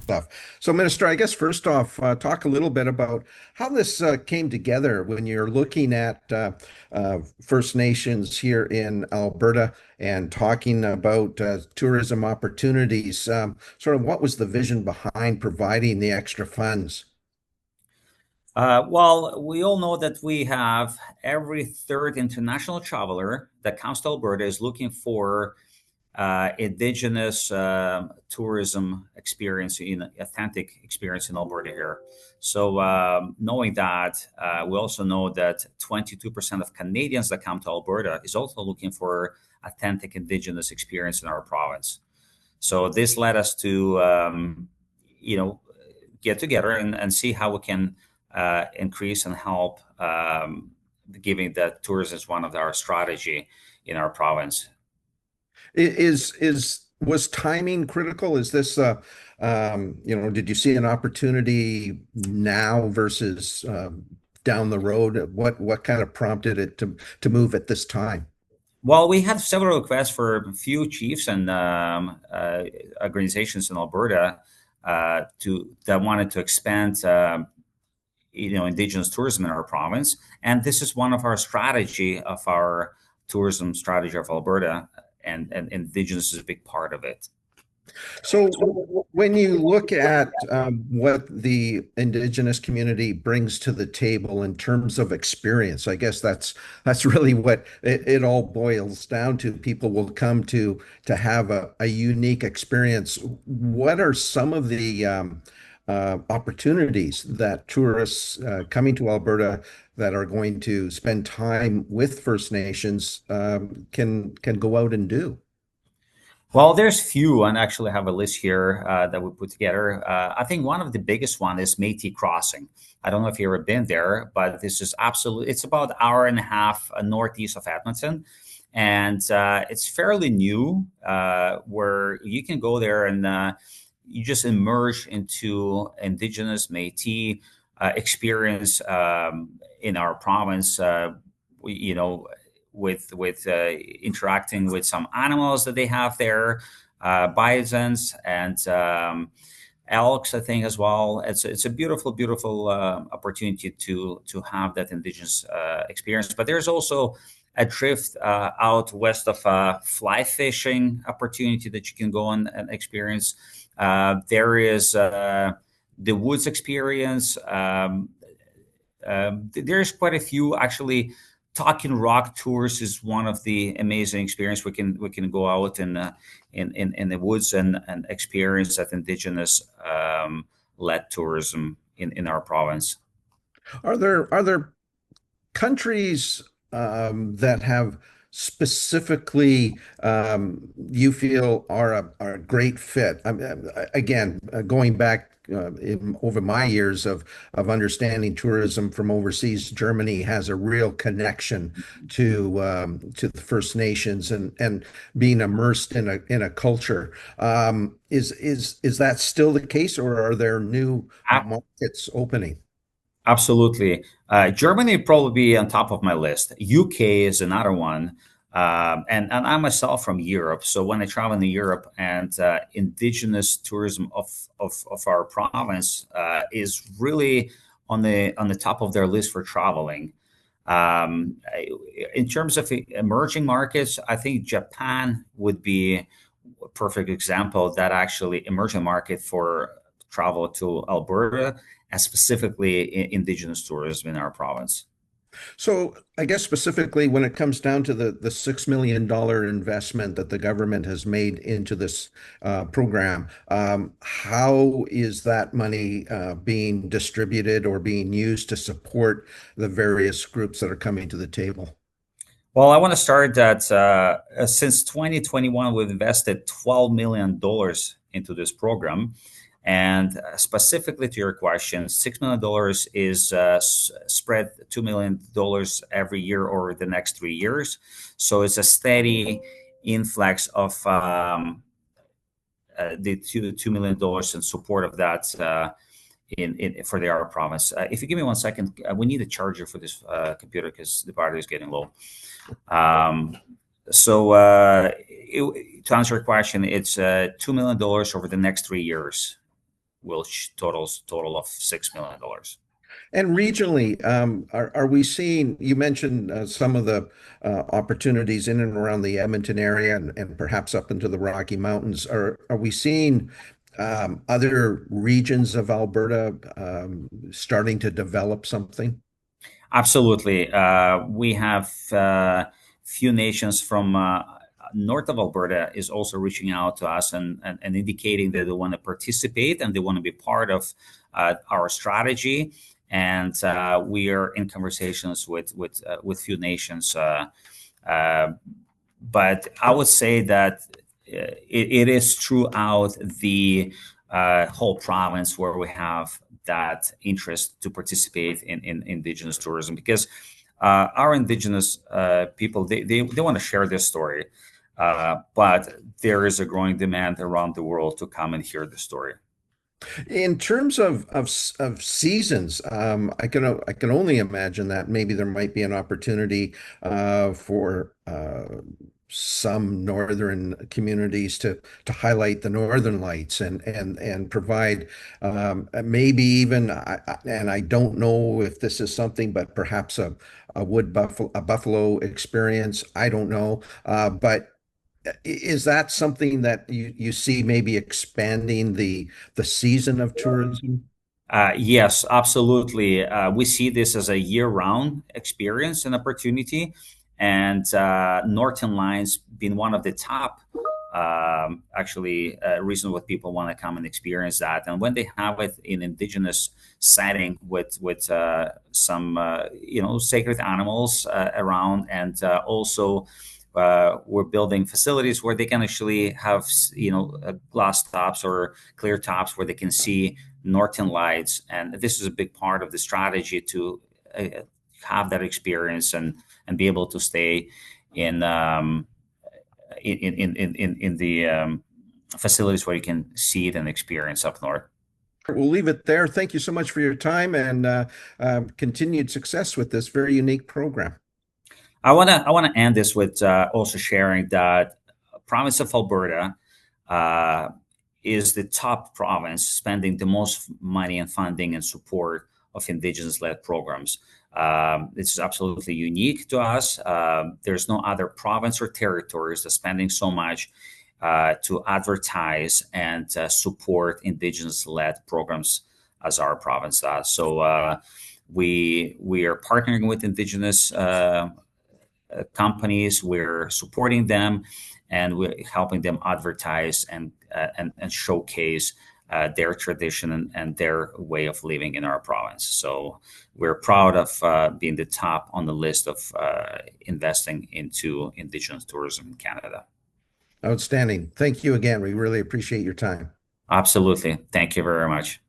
stuff. So, Minister, I guess first off, talk a little bit about how this came together when you're looking at First Nations here in Alberta and talking about tourism opportunities. Sort of what was the vision behind providing the extra funds? Well, we all know that we have every third international traveler that comes to Alberta is looking for Indigenous tourism experience, in authentic experience in Alberta here. So, knowing that, we also know that 22% of Canadians that come to Alberta is also looking for authentic Indigenous experience in our province. So this led us to, you know, get together and see how we can increase and help, giving that tourism is one of our strategy in our province. Is was timing critical? Is this did you see an opportunity now versus down the road? What kind of prompted it to move at this time? Well, we had several requests for a few chiefs and organizations in Alberta to that wanted to expand, Indigenous tourism in our province, and this is one of our strategy of our tourism strategy of Alberta, and Indigenous is a big part of it. So when you look at what the Indigenous community brings to the table in terms of experience, I guess that's really what it all boils down to. People will come to have a unique experience. What are some of the opportunities that tourists coming to Alberta that are going to spend time with First Nations can go out and do? Well, there's few, and actually have a list here that we put together. I think one of the biggest one is Métis Crossing. I don't know if you've ever been there, but this is absolutely, it's about an hour and a half northeast of Edmonton. And it's fairly new, where you can go there and you just immerse into Indigenous Métis experience in our province. You know, with interacting with some animals that they have there, bisons and elks, I think as well. It's a beautiful opportunity to have that Indigenous experience. But there's also a drift out west of fly fishing opportunity that you can go on and experience. There is the woods experience. There's quite a few actually. Talking Rock tours is one of the amazing experience. We can go out in the woods and experience that Indigenous led tourism in our province. Are there countries that have specifically you feel are a great fit? Again, going back over my years of understanding tourism from overseas, Germany has a real connection to the First Nations and being immersed in a culture. Is that still the case, or are there new markets opening? Absolutely. Germany would probably be on top of my list. UK is another one. And I myself from Europe. So when I travel in Europe, and Indigenous tourism of our province is really on the top of their list for traveling. In terms of emerging markets, I think Japan would be a perfect example, that actually emerging market for travel to Alberta, and specifically Indigenous tourism in our province. So I guess specifically when it comes down to the $6 million investment that the government has made into this program, how is that money being distributed or being used to support the various groups that are coming to the table? Well, I want to start that since 2021, we've invested $12 million into this program. And specifically to your question, $6 million is spread $2 million every year over the next 3 years. So it's a steady influx of the $2 million in support of that in for the our province. If you give me 1 second, we need a charger for this computer because the battery is getting low. Um, to answer your question, it's $2 million over the next 3 years. will total of $6 million. And regionally, are we seeing, you mentioned some of the opportunities in and around the Edmonton area and perhaps up into the Rocky Mountains. Are we seeing other regions of Alberta starting to develop something? Absolutely. We have few nations from north of Alberta is also reaching out to us and indicating that they want to participate and they want to be part of our strategy. And we are in conversations with few nations. Uh, but I would say that it is throughout the whole province where we have that interest to participate in Indigenous tourism, because our Indigenous people, they want to share this story, but there is a growing demand around the world to come and hear the story. In terms of seasons, I can only imagine that maybe there might be an opportunity for some northern communities to highlight the northern lights and provide maybe even and I don't know if this is something, but perhaps a buffalo experience. I don't know, but. Is that something that you see maybe expanding the season of tourism? Yes, absolutely. We see this as a year-round experience and opportunity, and Northern Lights being one of the top, actually, reasons why people want to come and experience that. And when they have it in Indigenous setting with some sacred animals around, and also we're building facilities where they can actually have glass tops or clear tops where they can see Northern Lights, and this is a big part of the strategy to uh, have that experience and be able to stay in in the facilities where you can see it and experience up north. We'll leave it there. Thank you so much for your time and continued success with this very unique program. I wanna end this with also sharing that province of Alberta uh, is the top province spending the most money and funding and support of Indigenous-led programs. This is absolutely unique to us. There's no other province or territories that's spending so much to advertise and support Indigenous-led programs as our province does. So we are partnering with Indigenous companies. We're supporting them, and we're helping them advertise and showcase their tradition and their way of living in our province. So we're proud of being the top on the list of investing into Indigenous tourism in Canada. Outstanding. Thank you again. We really appreciate your time. Absolutely. Thank you very much.